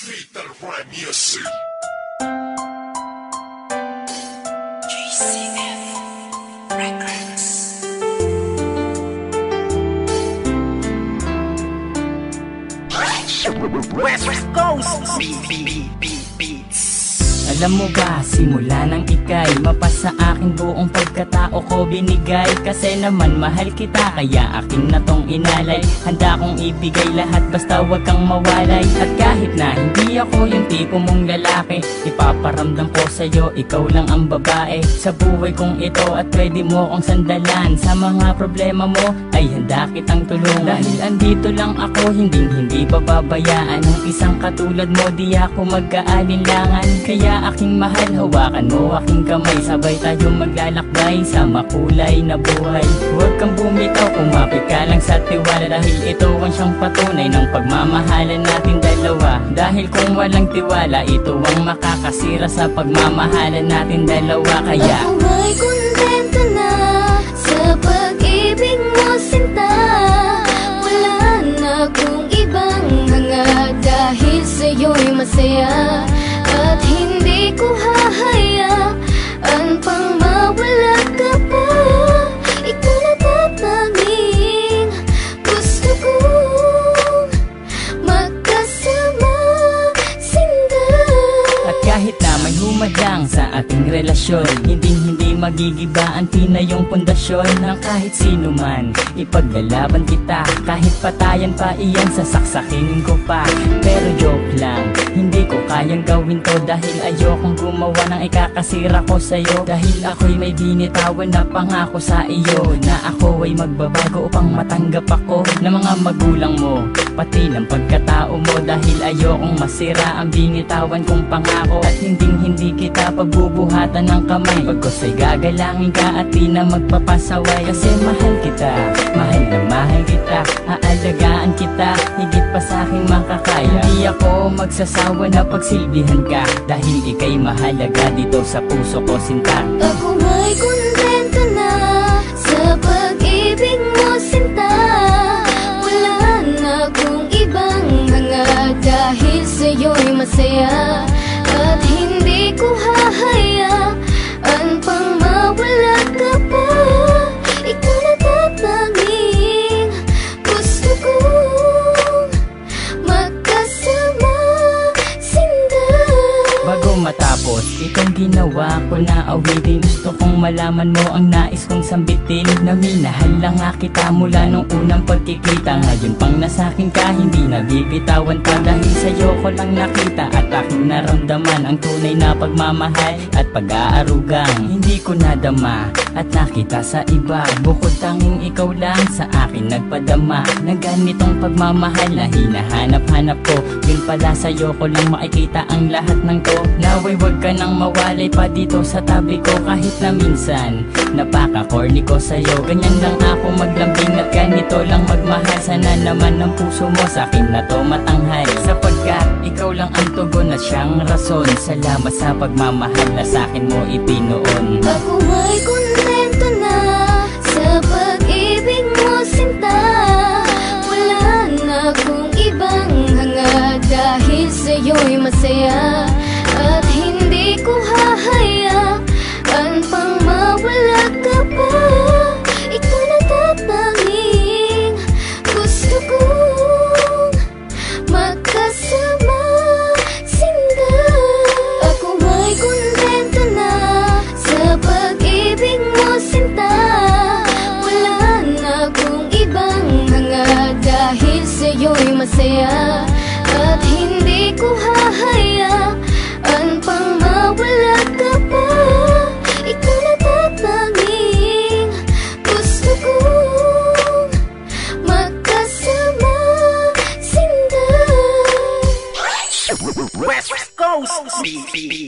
Fatal Rhyme Music. JCF Records. West Coast Beats. Alam mo ba, simula nang ika'y mapasa akin buong pagkatao ko binigay. Kasi naman mahal kita, kaya akin na tong inalay. Handa kong ibigay lahat basta wag kang mawalay. At kahit na hindi ako yung tipo mong lalaki, ipaparamdam ko sa'yo, ikaw lang ang babae sa buhay kong ito at pwede mo kong sandalan. Sa mga problema mo ay handa kitang tulungan. Dahil andito lang ako, hindi pababayaan ng isang katulad mo, di ako mag-aalinlangan. Kaya aking mahal, hawakan mo aking kamay, sabay tayo maglalakbay sa makulay na buhay. Huwag kang bumitaw, kumapit ka lang sa tiwala, dahil ito ang siyang patunay ng pagmamahalan natin dalawa. Dahil kung walang tiwala, ito ang makakasira sa pagmamahalan natin dalawa. Kaya ako may kontento na sa pag-ibig mo, sinta. Wala na akong ibang hanga, dahil sa'yo'y masaya. At hindi ko hahayaan pang mawala ka pa. Ikaw na tatanging gusto kong magkasama, sinta. at kahit na may humadang sa ating relasyon, hindi magigiba ang tinayong pundasyon ng kahit sino man. Ipaglalaban kita, kahit patayan pa iyan, sasaksakin ko pa. Pero joke lang, hindi ko kayang gawin to, dahil ayokong gumawa ng ikakasira ko sa'yo. Dahil ako'y may binitawan na pangako sa iyo, na ako ay magbabago upang matanggap ako ng mga magulang mo, pati ng pagkatao mo. Dahil ayokong masira ang binitawan kong pangako, at hindi kita pagbubuhatan ng kamay. Pagkos ay gagalangin ka at di na magpapasaway. Kasi mahal kita, mahal na mahal kita, aalagaan kita higit pa sa aking makakaya. Hindi ako magsasawa na pagsilbihan ka, dahil ika'y mahalaga dito sa puso ko, sinta. Ako may kontento na sa pag-ibig mo, sinta. Wala na akong ibang hanga, dahil sa'yo'y masaya. At hindi ko hahayaan pang mawala ka pa. Ikaw na tatanging gusto kong magkasama, sinta. Bago matapos itong ginawa ko na awitin, gusto kong malaman mo ang nais kong sambitin, na minahal lang nga kita mula nung unang pagkikita. Ngayon pang nasakin ka, hindi nabibitawan pa, dahil sa'yo ko lang nakita at aking naramdaman ang tunay na pagmamahal at pag-aarugang hindi ko nadama at nakita sa iba. Bukod tanging ikaw lang sa akin nagpadama ng ganitong pagmamahal na hinahanap-hanap ko. Yun pala, sa'yo ko lang makikita ang lahat ng to. Naway wag ka nang mawalay pa dito sa tabi ko, kahit na minsan napaka-corny ko sa'yo. Ganyan lang ako maglambing at ganito lang magmahal. Sana naman ang puso mo sa'kin na to matanghal, sapagkat ikaw lang ang tugon at siyang rason. Salamat sa pagmamahal na sa'kin mo ipinoon. Ako may kontento na sa pag-ibig mo, sinta. Wala na akong ibang hanga, dahil sa'yo'y masaya. At hindi ko hahayaan pang mawala ka pa. Ikaw na tatanging gusto kong magkasama, sinta. Ako may kontento na sa pag-ibig mo, sinta. Wala na akong ibang hanga, dahil sa'yo'y masaya. At hindi ko hahayaan pang mawala ka pa. Ikaw na tatanging gusto kong magkasama, sinta. West Coast Beats.